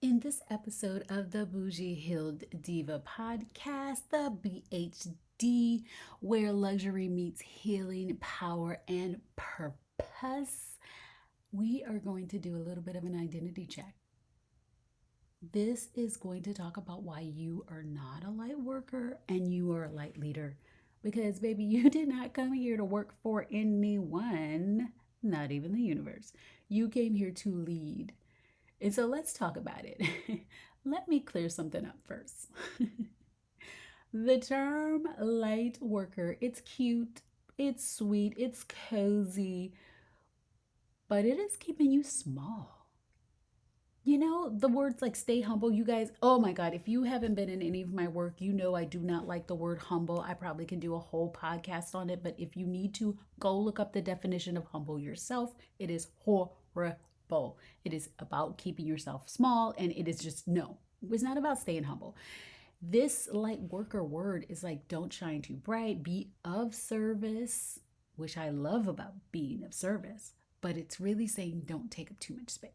In this episode of the Boujee Healed Diva podcast, the BHD, where luxury meets healing, power, and purpose, we are going to do a little bit of an identity check. This is going to talk about why you are not a light worker and you are a light leader. Because, baby, you did not come here to work for anyone, not even the universe. You came here to lead. And so let's talk about it. Let me clear something up first. The term light worker, it's cute, it's sweet, it's cozy, but it is keeping you small. You know, the words like stay humble, you guys, oh my God, if you haven't been in any of my work, you know I do not like the word humble. I probably can do a whole podcast on it, but if you need to, go look up the definition of humble yourself. It is horrible. It is about keeping yourself small, and it is just no, it's not about staying humble. This light worker word is like don't shine too bright, be of service, which I love about being of service, but it's really saying don't take up too much space.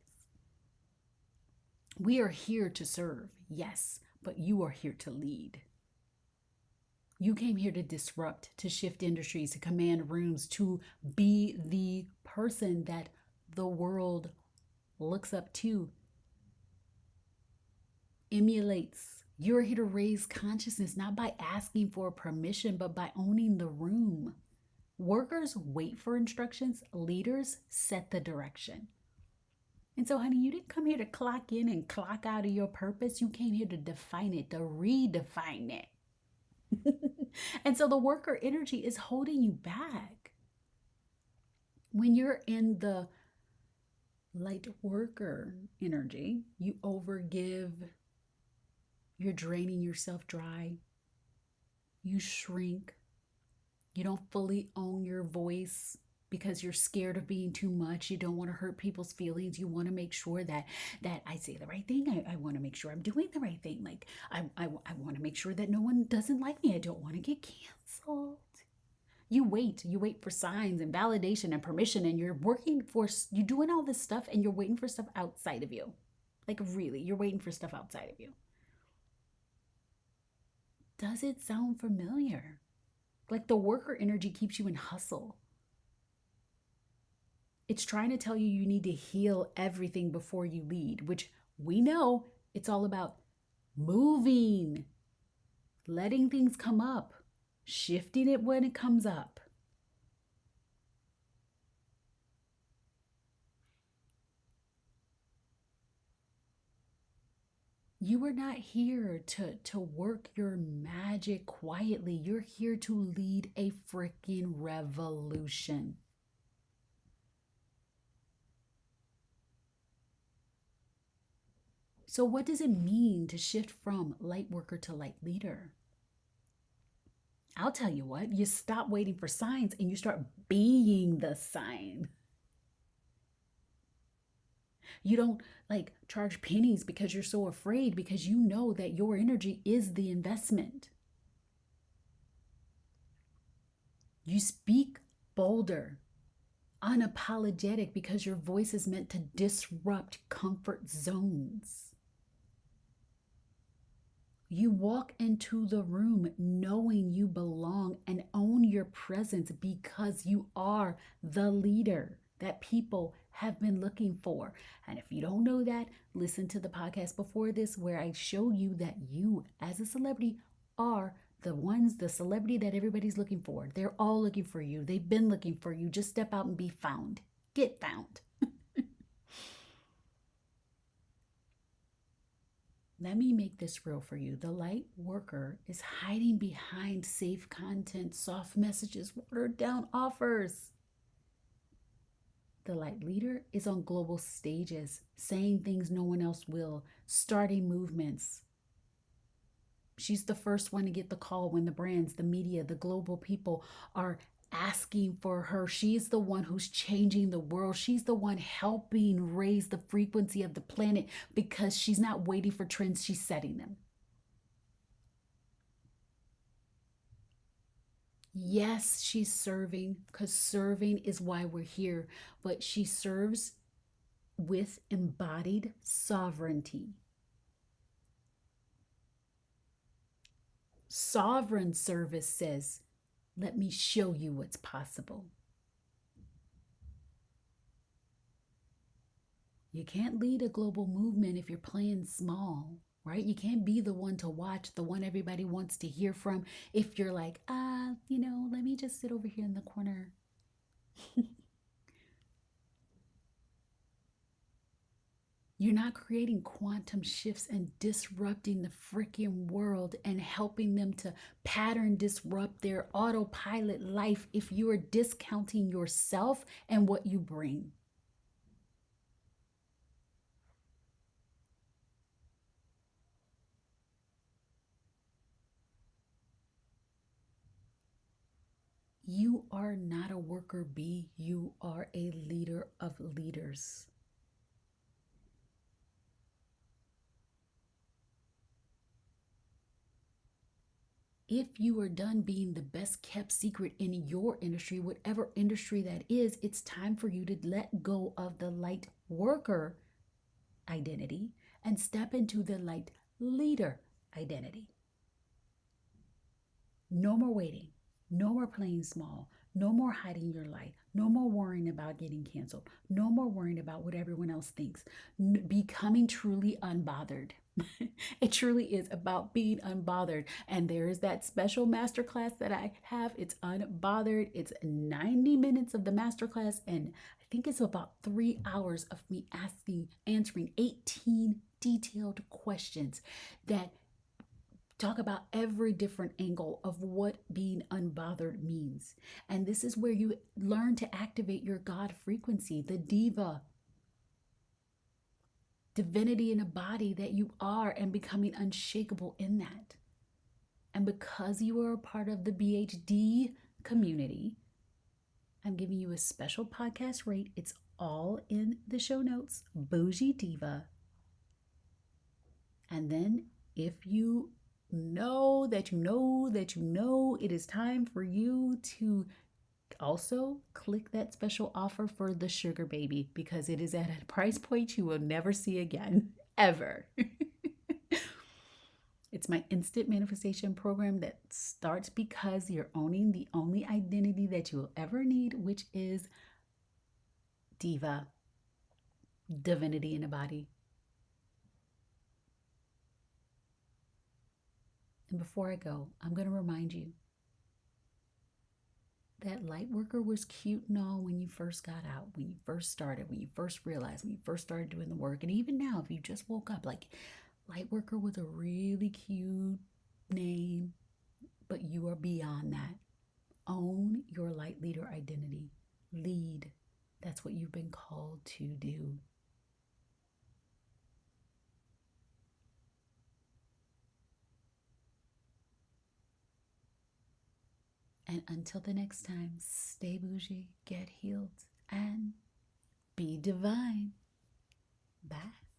We are here to serve, yes, but you are here to lead. You came here to disrupt, to shift industries, to command rooms, to be the person that the world looks up to, emulates. You're here to raise consciousness, not by asking for permission, but by owning the room. Workers wait for instructions, leaders set the direction. And so, honey, you didn't come here to clock in and clock out of your purpose. You came here to define it, to redefine it. And so the worker energy is holding you back. When you're in the light worker energy, you overgive, you're draining yourself dry, you shrink, you don't fully own your voice because you're scared of being too much. You don't want to hurt people's feelings. You want to make sure that I say the right thing. I want to make sure I'm doing the right thing. Like I want to make sure that no one doesn't like me. I don't want to get canceled. You wait for signs and validation and permission, and you're doing all this stuff and you're waiting for stuff outside of you. Like really, you're waiting for stuff outside of you. Does it sound familiar? Like the worker energy keeps you in hustle. It's trying to tell you you need to heal everything before you lead, which we know it's all about moving, letting things come up, shifting it when it comes up. You are not here to work your magic quietly. You're here to lead a freaking revolution. So, what does it mean to shift from light worker to light leader? I'll tell you what, you stop waiting for signs and you start being the sign. You don't like charge pennies because you're so afraid, because you know that your energy is the investment. You speak bolder, unapologetic, because your voice is meant to disrupt comfort zones. You walk into the room knowing you belong and own your presence because you are the leader that people have been looking for. And if you don't know that, listen to the podcast before this where I show you that you, as a celebrity, are the celebrity that everybody's looking for. They're all looking for you. They've been looking for you. Just step out and be found. Get found. Let me make this real for you. The light worker is hiding behind safe content, soft messages, watered down offers. The light leader is on global stages, saying things no one else will, starting movements. She's the first one to get the call when the brands, the media, the global people are asking for her. She's the one who's changing the world. She's the one helping raise the frequency of the planet because she's not waiting for trends, she's setting them. Yes, she's serving because serving is why we're here, but she serves with embodied sovereignty. Sovereign service says, let me show you what's possible. You can't lead a global movement if you're playing small, right? You can't be the one to watch, the one everybody wants to hear from if you're like, let me just sit over here in the corner. You're not creating quantum shifts and disrupting the freaking world and helping them to pattern disrupt their autopilot life if you are discounting yourself and what you bring. You are not a worker bee, you are a leader of leaders. If you are done being the best kept secret in your industry, whatever industry that is, it's time for you to let go of the light worker identity and step into the light leader identity. No more waiting. No more playing small. No more hiding your light. No more worrying about getting canceled. No more worrying about what everyone else thinks. Becoming truly unbothered. It truly is about being unbothered. And there is that special masterclass that I have. It's unbothered. It's 90 minutes of the masterclass. And I think it's about 3 hours of me answering 18 detailed questions that talk about every different angle of what being unbothered means. And this is where you learn to activate your God frequency, the diva, divinity in a body that you are, and becoming unshakable in that. And because you are a part of the BHD community, I'm giving you a special podcast rate. It's all in the show notes. Boujee Diva. And then if you know that you know that you know it is time for you to also click that special offer for the SugarBABY, because it is at a price point you will never see again, ever. It's my instant manifestation program that starts because you're owning the only identity that you will ever need, which is Diva, divinity in a body. And before I go, I'm going to remind you that light worker was cute and all when you first got out, when you first started, when you first realized, when you first started doing the work. And even now, if you just woke up, like, light worker was a really cute name, but you are beyond that. Own your light leader identity. Lead. That's what you've been called to do. And until the next time, stay bougie, get healed, and be divine. Bye.